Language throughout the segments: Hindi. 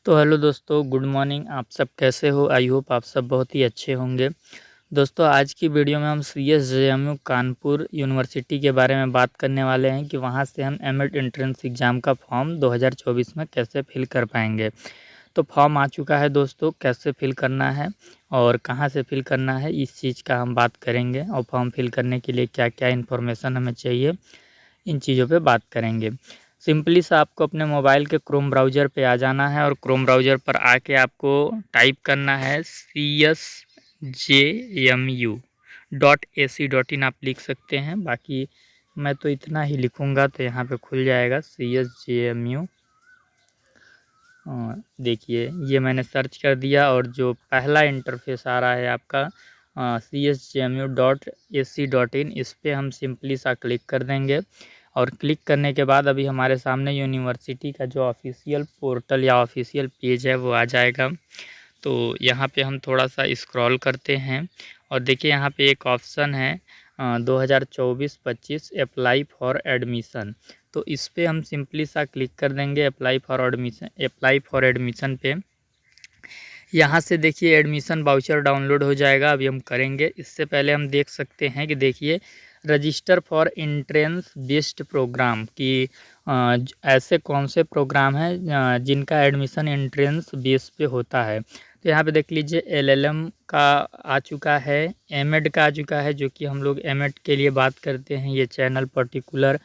तो हेलो दोस्तों, गुड मॉर्निंग। आप सब कैसे हो? आई होप आप सब बहुत ही अच्छे होंगे। दोस्तों, आज की वीडियो में हम CSJMU कानपुर यूनिवर्सिटी के बारे में बात करने वाले हैं कि वहां से हम एमएड एंट्रेंस एग्ज़ाम का फॉर्म 2024 में कैसे फिल कर पाएंगे। तो फॉर्म आ चुका है दोस्तों, कैसे फिल करना है और कहां से फिल करना है, इस चीज़ का हम बात करेंगे। और फॉर्म फिल करने के लिए क्या क्या इन्फॉर्मेशन हमें चाहिए, इन चीज़ों पे बात करेंगे। सिंपली सा आपको अपने मोबाइल के क्रोम ब्राउज़र पे आ जाना है और क्रोम ब्राउज़र पर आके आपको टाइप करना है CSJMU.ac.in। आप लिख सकते हैं, बाकी मैं तो इतना ही लिखूंगा तो यहाँ पे खुल जाएगा CSJMU। देखिए, ये मैंने सर्च कर दिया और जो पहला इंटरफेस आ रहा है आपका CSJMU.ac.in, इस पर हम सिंपली सा क्लिक कर देंगे। और क्लिक करने के बाद अभी हमारे सामने यूनिवर्सिटी का जो ऑफिशियल पोर्टल या ऑफिशियल पेज है वो आ जाएगा। तो यहाँ पे हम थोड़ा सा स्क्रॉल करते हैं और देखिए यहाँ पे एक ऑप्शन है 2024-25 अप्लाई फॉर एडमिशन। तो इस पे हम सिंपली सा क्लिक कर देंगे अप्लाई फॉर एडमिशन पे। यहाँ से देखिए एडमिशन वाउचर डाउनलोड हो जाएगा, अभी हम करेंगे। इससे पहले हम देख सकते हैं कि देखिए register for entrance based programme की ऐसे कौन से प्रोग्राम हैं जिनका एडमिशन एंट्रेंस बेस पे होता है। तो यहाँ पे देख लीजिए LLM का आ चुका है, एमएड का आ चुका है, जो कि हम लोग एमएड के लिए बात करते हैं। ये चैनल पर्टिकुलर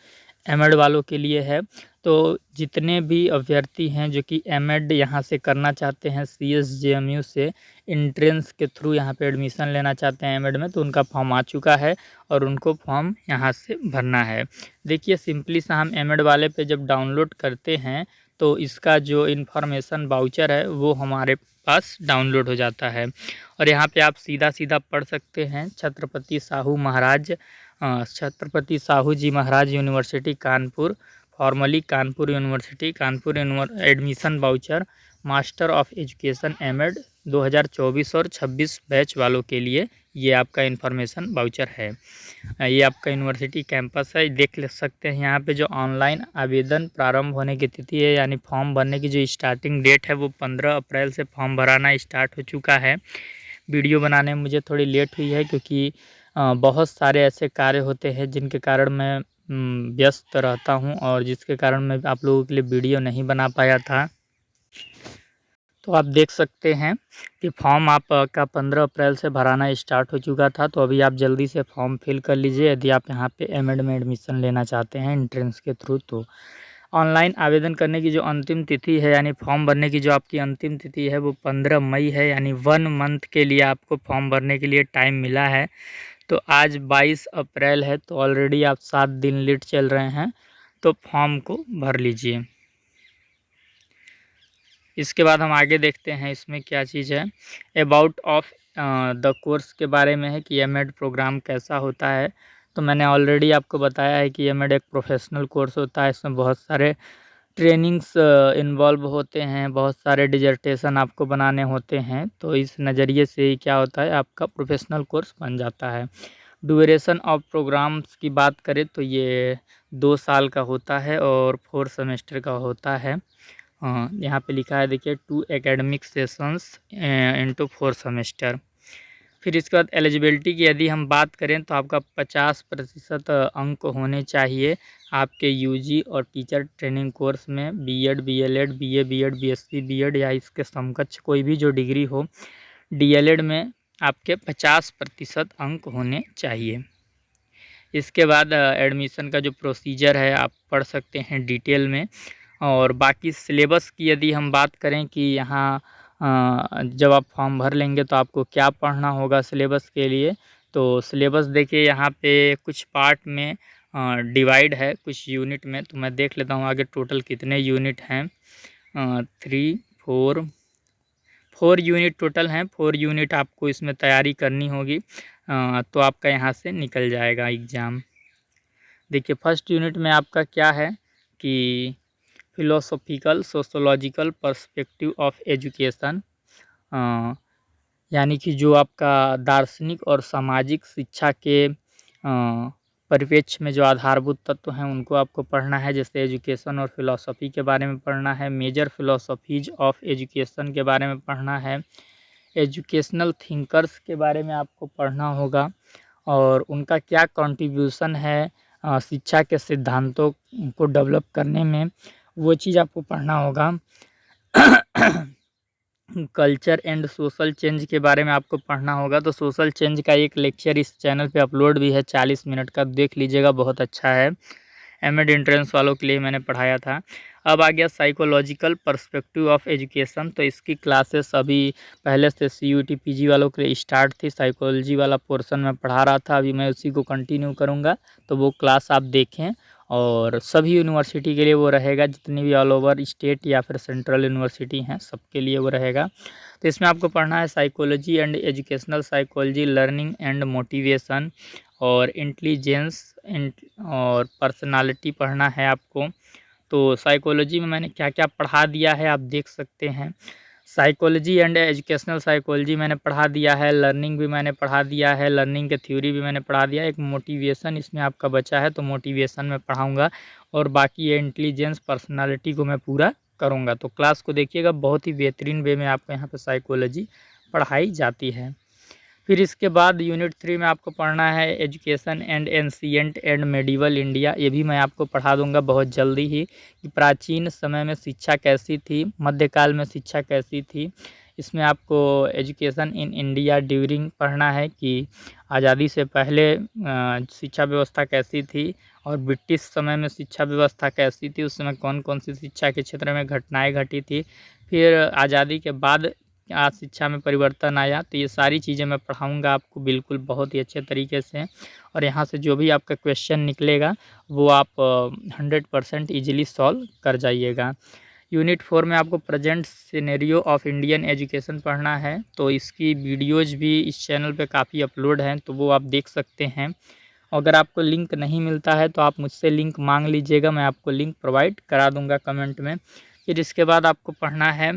एमएड वालों के लिए है। तो जितने भी अभ्यर्थी हैं जो कि एमएड यहाँ से करना चाहते हैं, CSJMU से एंट्रेंस के थ्रू यहाँ पे एडमिशन लेना चाहते हैं एमएड में, तो उनका फॉर्म आ चुका है और उनको फॉर्म यहाँ से भरना है। देखिए सिंपली सा हम एमएड वाले पे जब डाउनलोड करते हैं तो इसका जो इन्फॉर्मेशन वाउचर है वो हमारे पास डाउनलोड हो जाता है। और यहाँ पे आप सीधा सीधा पढ़ सकते हैं Chhatrapati Shahu ji Maharaj university Kanpur, formerly Kanpur university, admission voucher master of education M Ed 2024 और 26 बैच वालों के लिए ये आपका इन्फॉर्मेशन वाउचर है। ये आपका यूनिवर्सिटी कैंपस है, देख ले सकते हैं यहाँ पे जो ऑनलाइन आवेदन प्रारंभ होने की तिथि है, यानी फॉर्म भरने की जो स्टार्टिंग डेट है वो 15 अप्रैल से फॉर्म भराना स्टार्ट हो चुका है। वीडियो बनाने में मुझे थोड़ी लेट हुई है क्योंकि बहुत सारे ऐसे कार्य होते हैं जिनके कारण मैं व्यस्त रहता हूं और जिसके कारण मैं आप लोगों के लिए वीडियो नहीं बना पाया था। तो आप देख सकते हैं कि फॉर्म आपका 15 अप्रैल से भराना स्टार्ट हो चुका था। तो अभी आप जल्दी से फॉर्म फिल कर लीजिए यदि आप यहाँ पे एमएड में एडमिशन लेना चाहते हैं एंट्रेंस के थ्रू। तो ऑनलाइन आवेदन करने की जो अंतिम तिथि है, यानी फॉर्म भरने की जो आपकी अंतिम तिथि है वो 15 मई है, यानी 1 मंथ के लिए आपको फॉर्म भरने के लिए टाइम मिला है। तो आज 22 अप्रैल है, तो ऑलरेडी आप 7 दिन लेट चल रहे हैं, तो फॉर्म को भर लीजिए। इसके बाद हम आगे देखते हैं इसमें क्या चीज़ है। अबाउट ऑफ द कोर्स के बारे में है कि एमएड प्रोग्राम कैसा होता है। तो मैंने ऑलरेडी आपको बताया है कि एमएड एक प्रोफेशनल कोर्स होता है। इसमें बहुत सारे ट्रेनिंग्स इन्वॉल्व होते हैं, बहुत सारे डिजर्टेशन आपको बनाने होते हैं। तो इस नज़रिए से ही क्या होता है, आपका प्रोफेशनल कोर्स बन जाता है। ड्यूरेशन ऑफ प्रोग्राम्स की बात करें तो ये 2 साल का होता है और 4 सेमेस्टर का होता है। यहाँ पे लिखा है देखिए 2 एकेडमिक सेशंस इनटू 4 सेमेस्टर। फिर इसके बाद एलिजिबिलिटी की यदि हम बात करें तो आपका 50% अंक होने चाहिए आपके यूजी और टीचर ट्रेनिंग कोर्स में, BEd, BElEd, BA, BEd, BSc, BEd या इसके समकक्ष कोई भी जो डिग्री हो। डीएलएड में आपके 50% अंक होने चाहिए। इसके बाद एडमिशन का जो प्रोसीजर है आप पढ़ सकते हैं डिटेल में। और बाकी सिलेबस की यदि हम बात करें कि यहाँ जब आप फॉर्म भर लेंगे तो आपको क्या पढ़ना होगा सिलेबस के लिए। तो सिलेबस देखिए यहाँ पे कुछ पार्ट में डिवाइड है, कुछ यूनिट में। तो मैं देख लेता हूँ आगे टोटल कितने यूनिट हैं। 4 यूनिट टोटल हैं। 4 यूनिट आपको इसमें तैयारी करनी होगी, तो आपका यहाँ से निकल जाएगा एग्ज़ाम। देखिए फर्स्ट यूनिट में आपका क्या है कि philosophical sociological perspective of education, यानी कि जो आपका दार्शनिक और सामाजिक शिक्षा के परिप्रेक्ष्य में जो आधारभूत तत्व हैं उनको आपको पढ़ना है, जैसे एजुकेशन और फिलॉसफी के बारे में पढ़ना है, मेजर फिलॉसफीज ऑफ एजुकेशन के बारे में पढ़ना है, एजुकेशनल थिंकर्स के बारे में आपको पढ़ना होगा और उनका क्या कंट्रीब्यूशन है शिक्षा के सिद्धांतों को डेवलप करने में, वो चीज़ आपको पढ़ना होगा। कल्चर एंड सोशल चेंज के बारे में आपको पढ़ना होगा। तो सोशल चेंज का एक लेक्चर इस चैनल पे अपलोड भी है 40 मिनट का, देख लीजिएगा, बहुत अच्छा है। एमएड एंट्रेंस वालों के लिए मैंने पढ़ाया था। अब आ गया साइकोलॉजिकल पर्सपेक्टिव ऑफ एजुकेशन। तो इसकी क्लासेस अभी पहले से सीयूटी पीजी वालों के लिए स्टार्ट थी, साइकोलॉजी वाला पोर्शन मैं पढ़ा रहा था, अभी मैं उसी को कंटिन्यू करूँगा। तो वो क्लास आप देखें और सभी यूनिवर्सिटी के लिए वो रहेगा, जितनी भी ऑल ओवर स्टेट या फिर सेंट्रल यूनिवर्सिटी हैं सबके लिए वो रहेगा। तो इसमें आपको पढ़ना है psychology and educational psychology, learning and motivation और इंटेलिजेंस और पर्सनालिटी पढ़ना है आपको। तो साइकोलॉजी में मैंने क्या क्या पढ़ा दिया है आप देख सकते हैं। साइकोलॉजी एंड एजुकेशनल साइकोलॉजी मैंने पढ़ा दिया है, लर्निंग भी मैंने पढ़ा दिया है, लर्निंग के थ्योरी भी मैंने पढ़ा दिया है। एक मोटिवेशन इसमें आपका बचा है, तो मोटिवेशन में पढ़ाऊँगा और बाकी ये इंटेलिजेंस पर्सनालिटी को मैं पूरा करूँगा। तो क्लास को देखिएगा, बहुत ही बेहतरीन वे में आपको यहाँ पे साइकोलॉजी पढ़ाई जाती है। फिर इसके बाद यूनिट 3 में आपको पढ़ना है education and ancient and medieval India. ये भी मैं आपको पढ़ा दूंगा बहुत जल्दी ही, कि प्राचीन समय में शिक्षा कैसी थी, मध्यकाल में शिक्षा कैसी थी। इसमें आपको एजुकेशन इन इंडिया ड्यूरिंग पढ़ना है कि आज़ादी से पहले शिक्षा व्यवस्था कैसी थी और ब्रिटिश समय में शिक्षा व्यवस्था कैसी थी, उस समय कौन कौन सी शिक्षा के क्षेत्र में घटनाएँ घटी थी। फिर आज़ादी के बाद आज शिक्षा में परिवर्तन आया। तो ये सारी चीज़ें मैं पढ़ाऊँगा आपको बिल्कुल बहुत ही अच्छे तरीके से, और यहाँ से जो भी आपका क्वेश्चन निकलेगा वो आप 100% ईजिली सॉल्व कर जाइएगा। यूनिट 4 में आपको present scenario of Indian education पढ़ना है। तो इसकी वीडियोज़ भी इस चैनल पे काफ़ी अपलोड हैं, तो वो आप देख सकते हैं। अगर आपको लिंक नहीं मिलता है तो आप मुझसे लिंक मांग लीजिएगा, मैं आपको लिंक प्रोवाइड करा दूंगा कमेंट में। फिर इसके बाद आपको पढ़ना है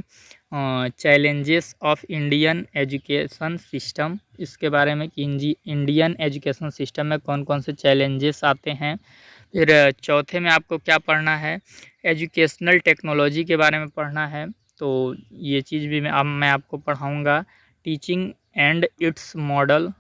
challenges of Indian education system, इसके बारे में कि इंडियन एजुकेशन सिस्टम में कौन कौन से चैलेंजेस आते हैं। फिर चौथे में आपको क्या पढ़ना है, एजुकेशनल टेक्नोलॉजी के बारे में पढ़ना है। तो ये चीज़ भी मैं आपको पढ़ाऊँगा। Teaching and its model,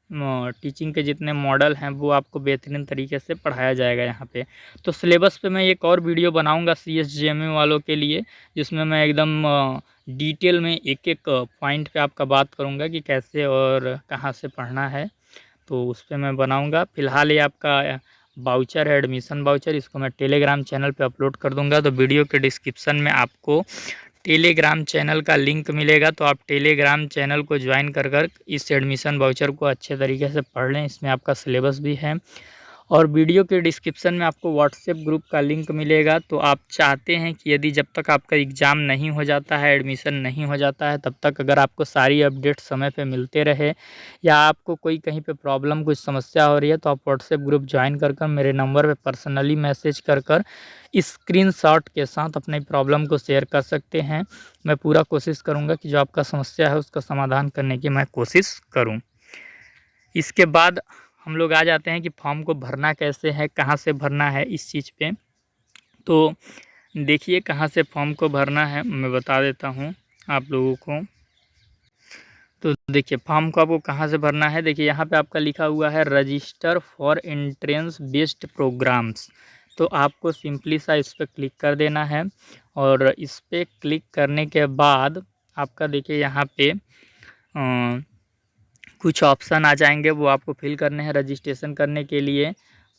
teaching के जितने मॉडल हैं वो आपको बेहतरीन तरीके से पढ़ाया जाएगा यहाँ पे। तो सिलेबस पे मैं एक और वीडियो बनाऊँगा CSJMU वालों के लिए, जिसमें मैं एकदम डिटेल में एक एक पॉइंट पे आपका बात करूँगा कि कैसे और कहाँ से पढ़ना है, तो उस पर मैं बनाऊँगा। फ़िलहाल ये आपका वाउचर है, एडमिशन वाउचर, इसको मैं टेलीग्राम चैनल पे अपलोड कर दूँगा। तो वीडियो के डिस्क्रिप्शन में आपको टेलीग्राम चैनल का लिंक मिलेगा, तो आप टेलीग्राम चैनल को ज्वाइन कर इस एडमिशन वाउचर को अच्छे तरीके से पढ़ लें। इसमें आपका सिलेबस भी है, और वीडियो के डिस्क्रिप्शन में आपको व्हाट्सएप ग्रुप का लिंक मिलेगा। तो आप चाहते हैं कि यदि जब तक आपका एग्ज़ाम नहीं हो जाता है, एडमिशन नहीं हो जाता है, तब तक अगर आपको सारी अपडेट समय पे मिलते रहे, या आपको कोई कहीं पे प्रॉब्लम कुछ समस्या हो रही है, तो आप व्हाट्सएप ग्रुप ज्वाइन कर मेरे नंबर पे पर्सनली मैसेज कर स्क्रीनशॉट के साथ अपनी प्रॉब्लम को शेयर कर सकते हैं। मैं पूरा कोशिश करूँगा कि जो आपका समस्या है उसका समाधान करने की मैं कोशिश करूँ। इसके बाद हम लोग आ जाते हैं कि फॉर्म को भरना कैसे है, कहाँ से भरना है इस चीज़ पे। तो देखिए कहाँ से फॉर्म को भरना है मैं बता देता हूँ आप लोगों को। तो देखिए फॉर्म को आपको कहाँ से भरना है, देखिए यहाँ पे आपका लिखा हुआ है register for entrance based programmes. तो आपको सिंपली सा इस पर क्लिक कर देना है, और इस पर क्लिक करने के बाद आपका देखिए यहाँ पे कुछ ऑप्शन आ जाएंगे, वो आपको फिल करने हैं रजिस्ट्रेशन करने के लिए।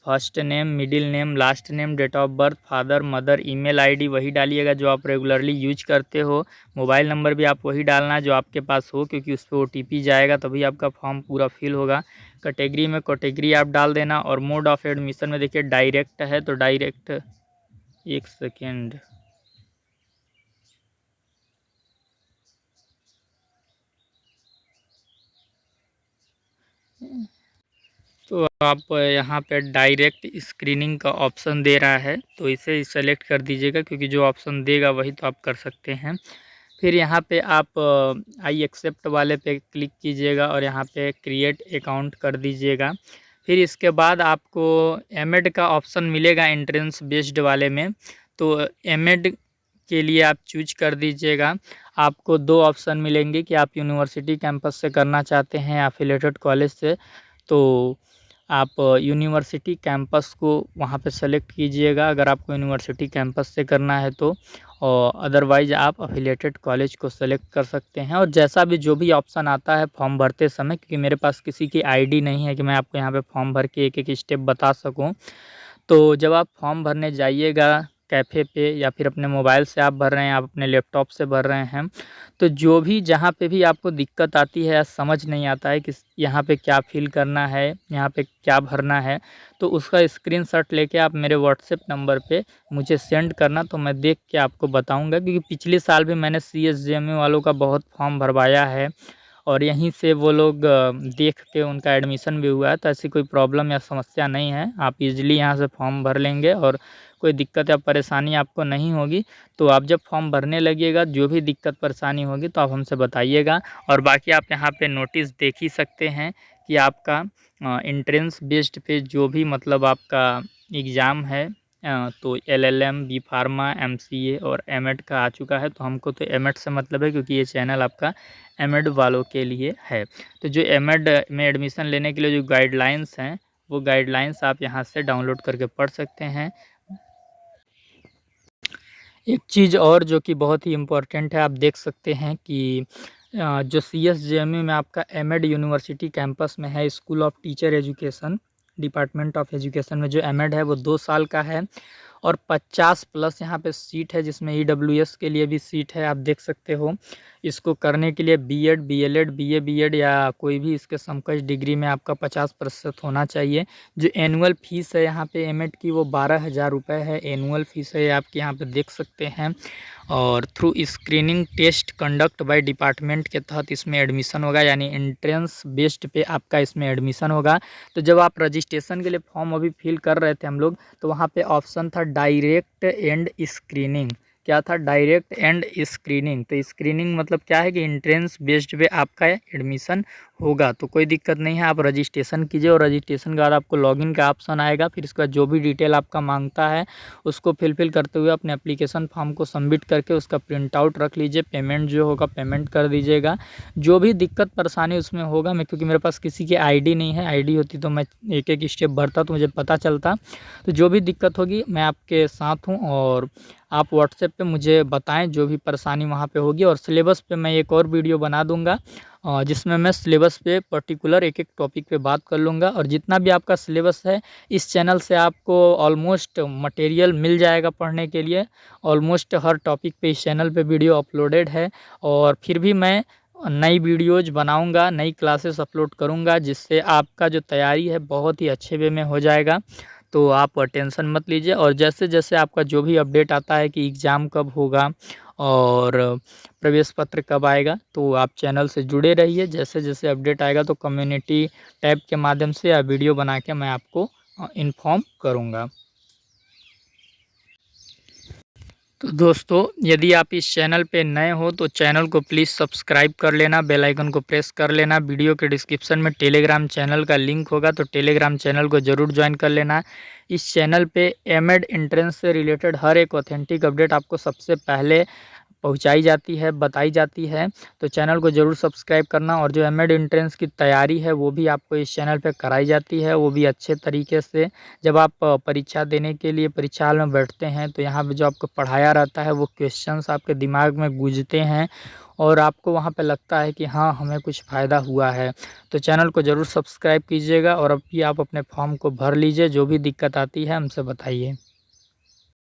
First name, middle name, last name, date of birth, father mother, email ID वही डालिएगा जो आप रेगुलरली यूज करते हो। मोबाइल नंबर भी आप वही डालना है जो आपके पास हो, क्योंकि उस पर OTP जाएगा तभी आपका फॉर्म पूरा फिल होगा। कैटेगरी में कैटेगरी आप डाल देना, और मोड ऑफ एडमिशन में देखिए डायरेक्ट है, तो डायरेक्ट, एक सेकेंड, तो आप यहाँ पे डायरेक्ट स्क्रीनिंग का ऑप्शन दे रहा है, तो इसे सेलेक्ट कर दीजिएगा, क्योंकि जो ऑप्शन देगा वही तो आप कर सकते हैं। फिर यहाँ पे आप आई एक्सेप्ट वाले पे क्लिक कीजिएगा, और यहाँ पे क्रिएट अकाउंट कर दीजिएगा। फिर इसके बाद आपको एमएड का ऑप्शन मिलेगा एंट्रेंस बेस्ड वाले में। तो एमएड के लिए आप चूज कर दीजिएगा। आपको 2 ऑप्शन मिलेंगे कि आप यूनिवर्सिटी कैंपस से करना चाहते हैं या एफिलिएटेड कॉलेज से। तो आप यूनिवर्सिटी कैंपस को वहाँ पे सेलेक्ट कीजिएगा अगर आपको यूनिवर्सिटी कैंपस से करना है तो, और अदरवाइज़ आप एफिलिएटेड कॉलेज को सेलेक्ट कर सकते हैं। और जैसा भी जो भी ऑप्शन आता है फॉर्म भरते समय, क्योंकि मेरे पास किसी की आईडी नहीं है कि मैं आपको यहाँ पे फॉर्म भर के एक-एक स्टेप बता सकूँ। तो जब आप फॉर्म भरने जाइएगा कैफ़े पे या फिर अपने मोबाइल से आप भर रहे हैं, आप अपने लैपटॉप से भर रहे हैं, तो जो भी जहाँ पे भी आपको दिक्कत आती है या समझ नहीं आता है कि यहाँ पे क्या फ़िल करना है, यहाँ पे क्या भरना है, तो उसका स्क्रीनशॉट लेके आप मेरे व्हाट्सएप नंबर पे मुझे सेंड करना, तो मैं देख के आपको बताऊँगा। क्योंकि पिछले साल भी मैंने सीएसजेएमयू वालों का बहुत फॉर्म भरवाया है और यहीं से वो लोग देख के उनका एडमिशन भी हुआ है। तो ऐसी कोई प्रॉब्लम या समस्या नहीं है, आप ईज़िली यहाँ से फॉर्म भर लेंगे और कोई दिक्कत या परेशानी आपको नहीं होगी। तो आप जब फॉर्म भरने लगिएगा, जो भी दिक्कत परेशानी होगी तो आप हमसे बताइएगा। और बाकी आप यहाँ पे नोटिस देख ही सकते हैं कि आपका एंट्रेंस बेस्ड पे जो भी मतलब आपका एग्ज़ाम है, तो एलएलएम, बी फार्मा, एमसीए और एमएड का आ चुका है। तो हमको तो एमएड से मतलब है, क्योंकि ये चैनल आपका एमएड वालों के लिए है। तो जो एमएड में एडमिशन लेने के लिए जो गाइडलाइंस हैं, वो गाइडलाइंस आप यहाँ से डाउनलोड करके पढ़ सकते हैं। एक चीज़ और जो कि बहुत ही इम्पोर्टेंट है, आप देख सकते हैं कि जो सीएसजेएमयू में आपका एमएड यूनिवर्सिटी कैंपस में है, school of teacher education, department of education में जो एमएड है वो 2 साल का है और 50 प्लस यहाँ पे सीट है, जिसमें ईडब्ल्यूएस के लिए भी सीट है। आप देख सकते हो, इसको करने के लिए बीएड, बीएलएड, बीए, बीएड या कोई भी इसके समकक्ष डिग्री में आपका 50% होना चाहिए। जो एनुअल फ़ीस है यहाँ पे एमएड की, वो 12,000 रुपये है, एनुअल फ़ीस है, आप यहाँ पे देख सकते हैं। और through screening test conduct by department के तहत इसमें एडमिशन होगा, यानी एंट्रेंस बेस्ड पे आपका इसमें एडमिशन होगा। तो जब आप रजिस्ट्रेशन के लिए फॉर्म अभी फिल कर रहे थे हम लोग, तो वहाँ पे ऑप्शन था डायरेक्ट एंड स्क्रीनिंग। क्या था? Direct and screening. तो स्क्रीनिंग मतलब क्या है कि एंट्रेंस बेस्ड पे आपका एडमिशन होगा। तो कोई दिक्कत नहीं है, आप रजिस्ट्रेशन कीजिए और रजिस्ट्रेशन के बाद आपको लॉगिन का ऑप्शन आएगा। फिर इसके बाद जो भी डिटेल आपका मांगता है उसको फिल करते हुए अपने एप्लीकेशन फॉर्म को सबमिट करके उसका प्रिंट आउट रख लीजिए। पेमेंट जो होगा पेमेंट कर दीजिएगा। जो भी दिक्कत परेशानी उसमें होगा, मैं क्योंकि मेरे पास किसी की आईडी नहीं है, आईडी होती तो मैं एक-एक स्टेप भरता तो मुझे पता चलता। तो जो भी दिक्कत होगी मैं आपके साथ हूँ और आप व्हाट्सएप पे मुझे बताएं जो भी परेशानी वहाँ पे होगी। और सिलेबस पे मैं एक और वीडियो बना दूंगा जिसमें मैं सिलेबस पे पर्टिकुलर एक-एक टॉपिक पे बात कर लूँगा। और जितना भी आपका सिलेबस है इस चैनल से आपको ऑलमोस्ट मटेरियल मिल जाएगा पढ़ने के लिए। ऑलमोस्ट हर टॉपिक पे इस चैनल पे वीडियो अपलोडेड है और फिर भी मैं नई वीडियोज़ बनाऊँगा, नई क्लासेस अपलोड करूँगा, जिससे आपका जो तैयारी है बहुत ही अच्छे वे में हो जाएगा। तो आप टेंशन मत लीजिए। और जैसे-जैसे आपका जो भी अपडेट आता है कि एग्ज़ाम कब होगा और प्रवेश पत्र कब आएगा, तो आप चैनल से जुड़े रहिए। जैसे-जैसे अपडेट आएगा तो कम्युनिटी टैब के माध्यम से या वीडियो बना के मैं आपको इन्फॉर्म करूँगा। तो दोस्तों, यदि आप इस चैनल पे नए हो तो चैनल को प्लीज़ सब्सक्राइब कर लेना, बेल आइकन को प्रेस कर लेना। वीडियो के डिस्क्रिप्शन में टेलीग्राम चैनल का लिंक होगा, तो टेलीग्राम चैनल को ज़रूर ज्वाइन कर लेना। इस चैनल पे एमएड एंट्रेंस से रिलेटेड हर एक ऑथेंटिक अपडेट आपको सबसे पहले पहुंचाई जाती है, बताई जाती है। तो चैनल को ज़रूर सब्सक्राइब करना। और जो एमएड एंट्रेंस की तैयारी है वो भी आपको इस चैनल पे कराई जाती है, वो भी अच्छे तरीके से। जब आप परीक्षा देने के लिए परीक्षा हॉल में बैठते हैं तो यहाँ पे जो आपको पढ़ाया रहता है वो क्वेश्चंस आपके दिमाग में गूंजते हैं और आपको वहाँ पे लगता है कि हाँ, हमें कुछ फ़ायदा हुआ है। तो चैनल को ज़रूर सब्सक्राइब कीजिएगा और अभी आप अपने फॉर्म को भर लीजिए। जो भी दिक्कत आती है हमसे बताइए।